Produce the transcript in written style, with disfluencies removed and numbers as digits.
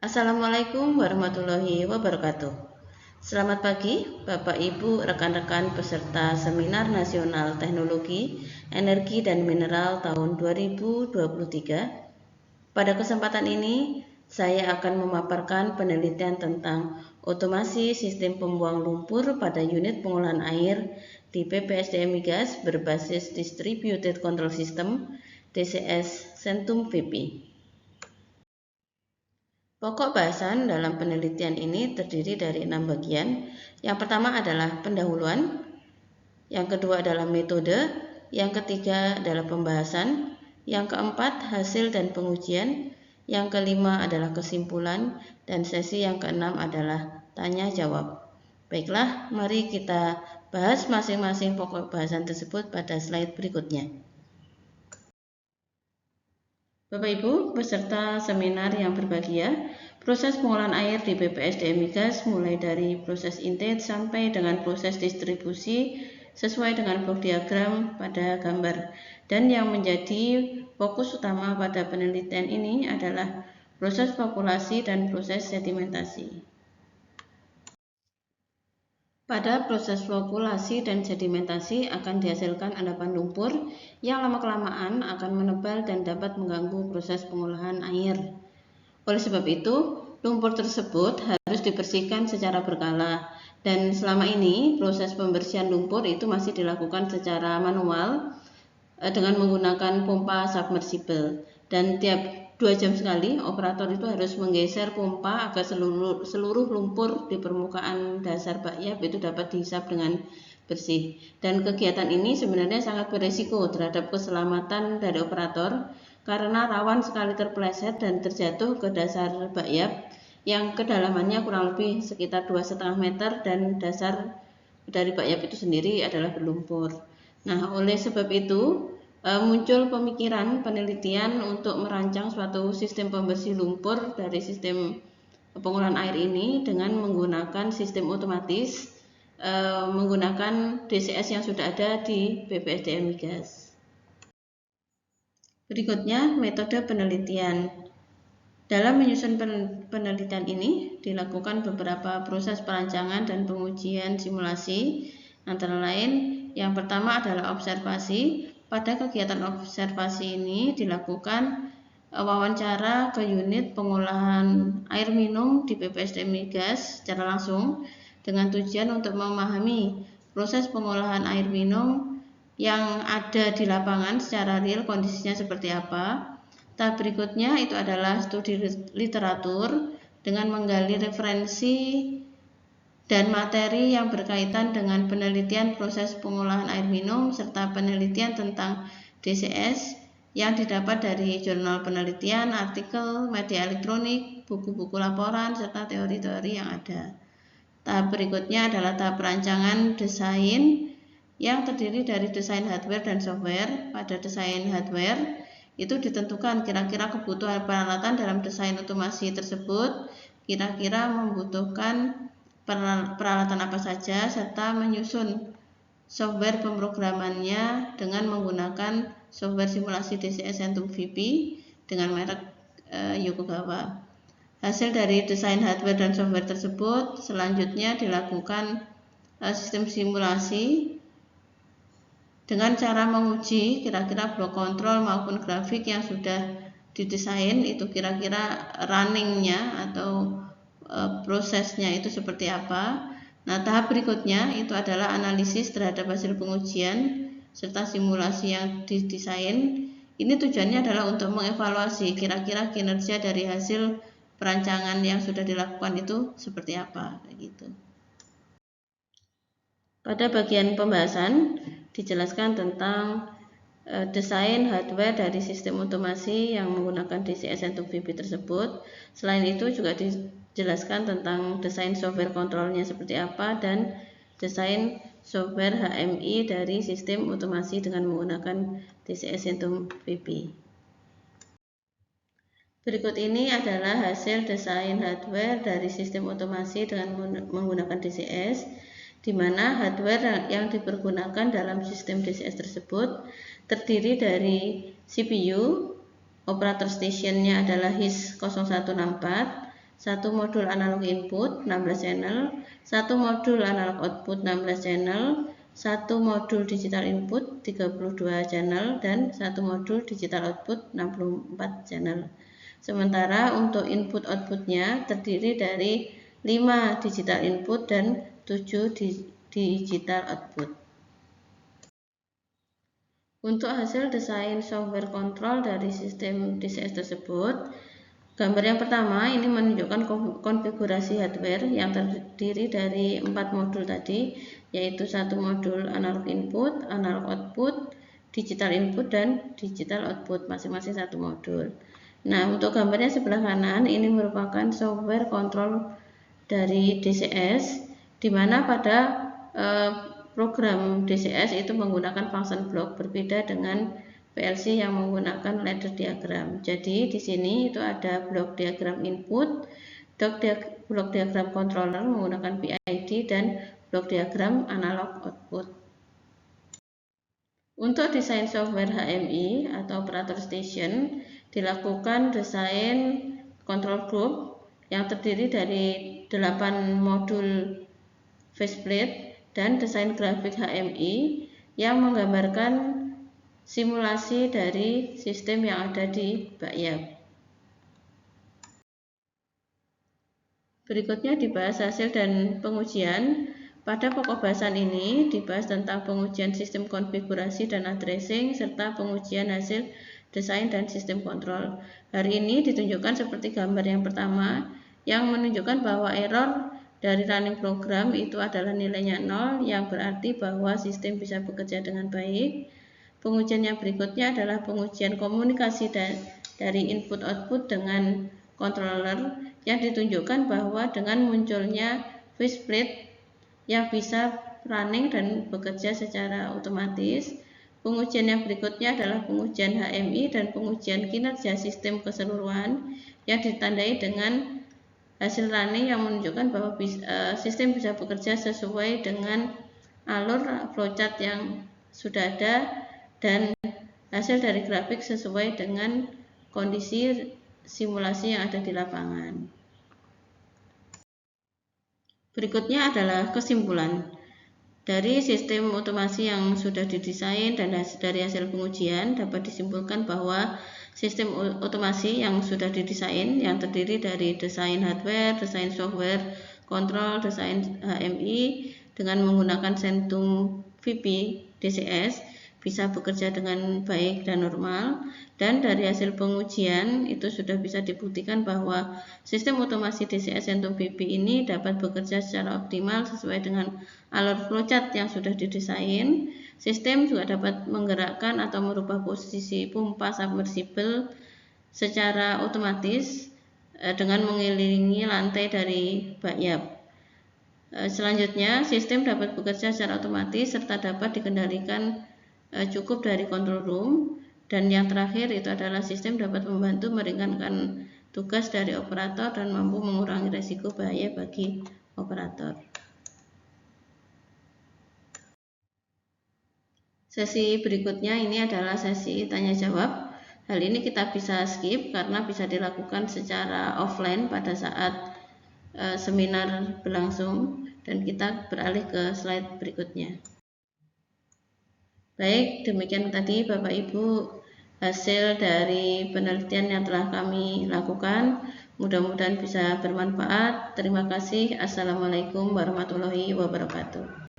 Assalamualaikum warahmatullahi wabarakatuh. Selamat pagi Bapak Ibu rekan-rekan peserta Seminar Nasional Teknologi, Energi dan Mineral tahun 2023. Pada kesempatan ini, saya akan memaparkan penelitian tentang otomasi sistem pembuang lumpur pada unit pengolahan air di PPSDM Migas berbasis Distributed Control System DCS Centum VP. Pokok bahasan dalam penelitian ini terdiri dari 6 bagian. Yang pertama adalah pendahuluan, yang kedua adalah metode, yang ketiga adalah pembahasan, yang keempat hasil dan pengujian, yang kelima adalah kesimpulan, dan sesi yang keenam adalah tanya jawab. Baiklah, mari kita bahas masing-masing pokok bahasan tersebut pada slide berikutnya. Bapak Ibu peserta seminar yang berbahagia, proses pengolahan air di PPSDM Migas mulai dari proses intake sampai dengan proses distribusi sesuai dengan blok diagram pada gambar. Dan yang menjadi fokus utama pada penelitian ini adalah proses populasi dan proses sedimentasi. Pada proses populasi dan sedimentasi akan dihasilkan endapan lumpur yang lama-kelamaan akan menebal dan dapat mengganggu proses pengolahan air. Oleh sebab itu, lumpur tersebut harus dibersihkan secara berkala, dan selama ini proses pembersihan lumpur itu masih dilakukan secara manual dengan menggunakan pompa submersible, dan tiap 2 jam sekali operator itu harus menggeser pompa agar seluruh lumpur di permukaan dasar bakyap itu dapat dihisap dengan bersih. Dan kegiatan ini sebenarnya sangat beresiko terhadap keselamatan dari operator karena rawan sekali terpeleset dan terjatuh ke dasar bakyap yang kedalamannya kurang lebih sekitar 2,5 meter dan dasar dari bakyap itu sendiri adalah berlumpur. Nah, oleh sebab itu muncul pemikiran penelitian untuk merancang suatu sistem pembersih lumpur dari sistem pengolahan air ini dengan menggunakan sistem otomatis menggunakan DCS yang sudah ada di PPSDM Migas. Berikutnya, metode penelitian. Dalam menyusun penelitian ini dilakukan beberapa proses perancangan dan pengujian simulasi, antara lain yang pertama adalah observasi. Pada kegiatan observasi ini dilakukan wawancara ke unit pengolahan air minum di PPSDM Migas secara langsung dengan tujuan untuk memahami proses pengolahan air minum yang ada di lapangan secara real kondisinya seperti apa. Tahap berikutnya itu adalah studi literatur dengan menggali referensi dan materi yang berkaitan dengan penelitian proses pengolahan air minum serta penelitian tentang DCS yang didapat dari jurnal penelitian, artikel, media elektronik, buku-buku laporan, serta teori-teori yang ada. Tahap berikutnya adalah tahap perancangan desain yang terdiri dari desain hardware dan software. Pada desain hardware itu ditentukan kira-kira kebutuhan peralatan dalam desain otomasi tersebut, kira-kira membutuhkan peralatan apa saja, serta menyusun software pemrogramannya dengan menggunakan software simulasi DCS Centum VP dengan merek Yokogawa. Hasil dari desain hardware dan software tersebut selanjutnya dilakukan sistem simulasi dengan cara menguji kira-kira blok kontrol maupun grafik yang sudah didesain itu kira-kira runningnya atau prosesnya itu seperti apa. Nah, tahap berikutnya itu adalah analisis terhadap hasil pengujian serta simulasi yang didesain. Ini tujuannya adalah untuk mengevaluasi kira-kira kinerja dari hasil perancangan yang sudah dilakukan itu seperti apa, gitu. Pada bagian pembahasan dijelaskan tentang desain hardware dari sistem otomasi yang menggunakan DCS Centum VP tersebut. Selain itu juga dijelaskan tentang desain software kontrolnya seperti apa dan desain software HMI dari sistem otomasi dengan menggunakan DCS Centum VP. Berikut ini adalah hasil desain hardware dari sistem otomasi dengan menggunakan DCS, di mana hardware yang dipergunakan dalam sistem DCS tersebut terdiri dari CPU, operator stationnya adalah HIS 0164, 1 modul analog input 16 channel, 1 modul analog output 16 channel, 1 modul digital input 32 channel, dan 1 modul digital output 64 channel. Sementara untuk input outputnya terdiri dari 5 digital input dan 7 digital output. Untuk hasil desain software kontrol dari sistem DCS tersebut, gambar yang pertama ini menunjukkan konfigurasi hardware yang terdiri dari 4 modul tadi, yaitu 1 modul analog input, analog output, digital input, dan digital output, masing-masing 1 modul. Nah, untuk gambarnya sebelah kanan ini merupakan software kontrol dari DCS, di mana pada program DCS itu menggunakan function block, berbeda dengan PLC yang menggunakan ladder diagram. Jadi di sini itu ada blok diagram input, blok diagram controller menggunakan PID, dan blok diagram analog output. Untuk desain software HMI atau operator station dilakukan desain control group yang terdiri dari 8 modul faceplate dan desain grafik HMI yang menggambarkan simulasi dari sistem yang ada di Bakyab. Berikutnya dibahas hasil dan pengujian. Pada pokok bahasan ini dibahas tentang pengujian sistem konfigurasi dan addressing serta pengujian hasil desain dan sistem kontrol. Hari ini ditunjukkan seperti gambar yang pertama yang menunjukkan bahwa error dari running program itu adalah nilainya 0, yang berarti bahwa sistem bisa bekerja dengan baik. Pengujian yang berikutnya adalah pengujian komunikasi dari input-output dengan controller, yang ditunjukkan bahwa dengan munculnya faceplate yang bisa running dan bekerja secara otomatis. Pengujian yang berikutnya adalah pengujian HMI dan pengujian kinerja sistem keseluruhan yang ditandai dengan hasil running yang menunjukkan bahwa sistem bisa bekerja sesuai dengan alur flowchart yang sudah ada dan hasil dari grafik sesuai dengan kondisi simulasi yang ada di lapangan. Berikutnya adalah kesimpulan. Dari sistem otomasi yang sudah didesain dan dari hasil pengujian dapat disimpulkan bahwa sistem otomasi yang sudah didesain yang terdiri dari desain hardware, desain software, kontrol, desain HMI dengan menggunakan Centum VP DCS bisa bekerja dengan baik dan normal, dan dari hasil pengujian itu sudah bisa dibuktikan bahwa sistem otomasi DCS Centum VP ini dapat bekerja secara optimal sesuai dengan alur flowchart yang sudah didesain. Sistem juga dapat menggerakkan atau merubah posisi pompa submersible secara otomatis dengan mengelilingi lantai dari Bakyab. Selanjutnya, sistem dapat bekerja secara otomatis serta dapat dikendalikan cukup dari control room, dan yang terakhir itu adalah sistem dapat membantu meringankan tugas dari operator dan mampu mengurangi risiko bahaya bagi operator. Sesi berikutnya ini adalah sesi tanya jawab. Hal ini kita bisa skip karena bisa dilakukan secara offline pada saat seminar berlangsung, dan kita beralih ke slide berikutnya. Baik, demikian tadi Bapak Ibu hasil dari penelitian yang telah kami lakukan. Mudah-mudahan bisa bermanfaat. Terima kasih. Assalamualaikum warahmatullahi wabarakatuh.